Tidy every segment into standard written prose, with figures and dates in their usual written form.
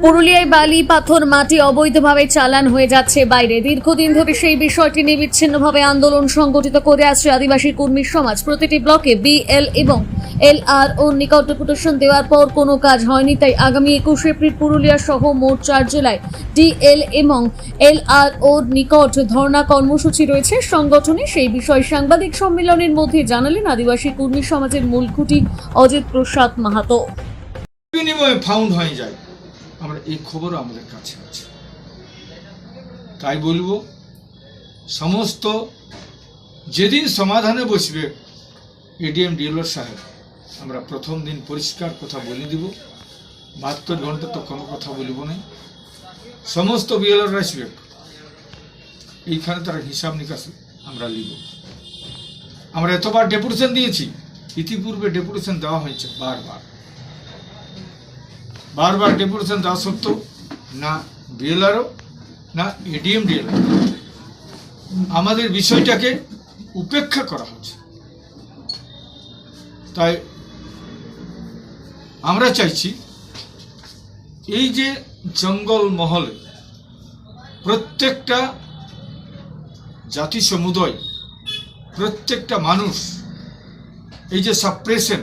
পুরুলিয়ায় বালি পাথর মাটি অবৈধভাবে চালান হয়ে যাচ্ছে বাইরে। দীর্ঘদিন ধরে সেই বিষয়টি নিয়ে বিচ্ছিন্নভাবে আন্দোলন সংগঠিত করে আসছে আদিবাসী কর্মী সমাজ। প্রতিটি ব্লকে বিএল এবং এলআরও নিকট ডেপুটেশন দেওয়ার পর কোনো কাজ হয়নি। তাই আগামী 21 এপ্রিল পুরুলিয়া সহ মোট 4 জেলায় ডিএল এবং এলআরও নিকট ধর্ণা কর্মসূচি রয়েছে সংগঠনে। সেই বিষয়ে সাংবাদিক সম্মেলনের মধ্যে জানালেন আদিবাসী কর্মী সমাজের মূল খুঁটি অজিত প্রসাদ মাহাতো। বিনিময়ে ফাউন্ড হয়ে যায়, আমরা এই খবরও আমাদের কাছে আছে। তাই বলবো, সমস্ত যেদিন সমাধানে বসবে এডিএম ডিএলআর সাহেব, আমরা প্রথম দিন পরিষ্কার কথা বলে দিব, 72 ঘন্টা তো কোনো কথা বলব না। সমস্ত বিএলআর আসবে, এইখানে তার হিসাব নিকাশ আমরা লিব। আমরা এতবার ডেপুটেশন দিয়েছি, ইতিপূর্বে ডেপুটেশন দেওয়া হয়েছে বারবার ডেপুটেশন দেওয়া সত্ত্বেও না বিএলআরও না এডিএম ডিএলআর আমাদের বিষয়টাকে উপেক্ষা করা হচ্ছে। তাই আমরা চাইছি এই যে জঙ্গল মহলে প্রত্যেকটা জাতি সমুদায়, প্রত্যেকটা মানুষ, এই যে সাপ্রেশন,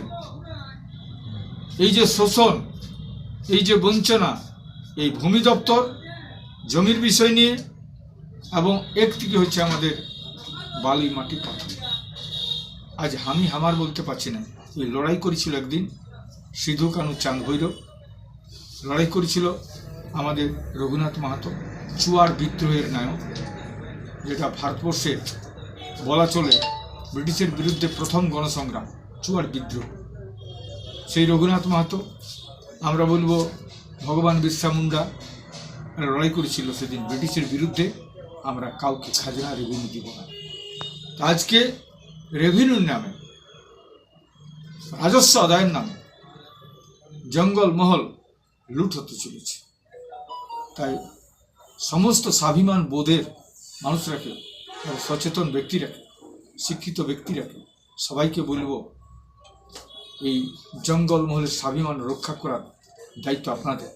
এই যে শোষণ, এই যে বঞ্চনা, এই ভূমি দপ্তর জমির বিষয় নিয়ে, এবং একদিকে হচ্ছে আমাদের বালি মাটি পাথর। আজ আমি হামার বলতে পারছি না। এই লড়াই করেছিল একদিন সিধু কানু চাঁদ ভৈরব, লড়াই করেছিল আমাদের রঘুনাথ মাহাতো, চুয়ার বিদ্রোহের নায়ক, যেটা ভারতবর্ষের বলা চলে ব্রিটিশের বিরুদ্ধে প্রথম গণসংগ্রাম চুয়ার বিদ্রোহ। সেই রঘুনাথ মাহাতো, আমরা বলবো ভগবান বিরসা মুন্ডা লড়াই করেছিল সেদিন ব্রিটিশের বিরুদ্ধে, আমরা কাউকে খাজনা রেভিনিউ দিব না। আজকে রেভিনিউর নামে, রাজস্ব আদায়ের নামে জঙ্গল মহল লুট হতে চলেছে। তাই সমস্ত স্বাভিমান বোধের মানুষরাকে, সচেতন ব্যক্তিরাকে, শিক্ষিত ব্যক্তিরাকে সবাইকে বলবো, এই জঙ্গল মহলের স্বাভিমান রক্ষা করার দায়িত্ব আপনাদের।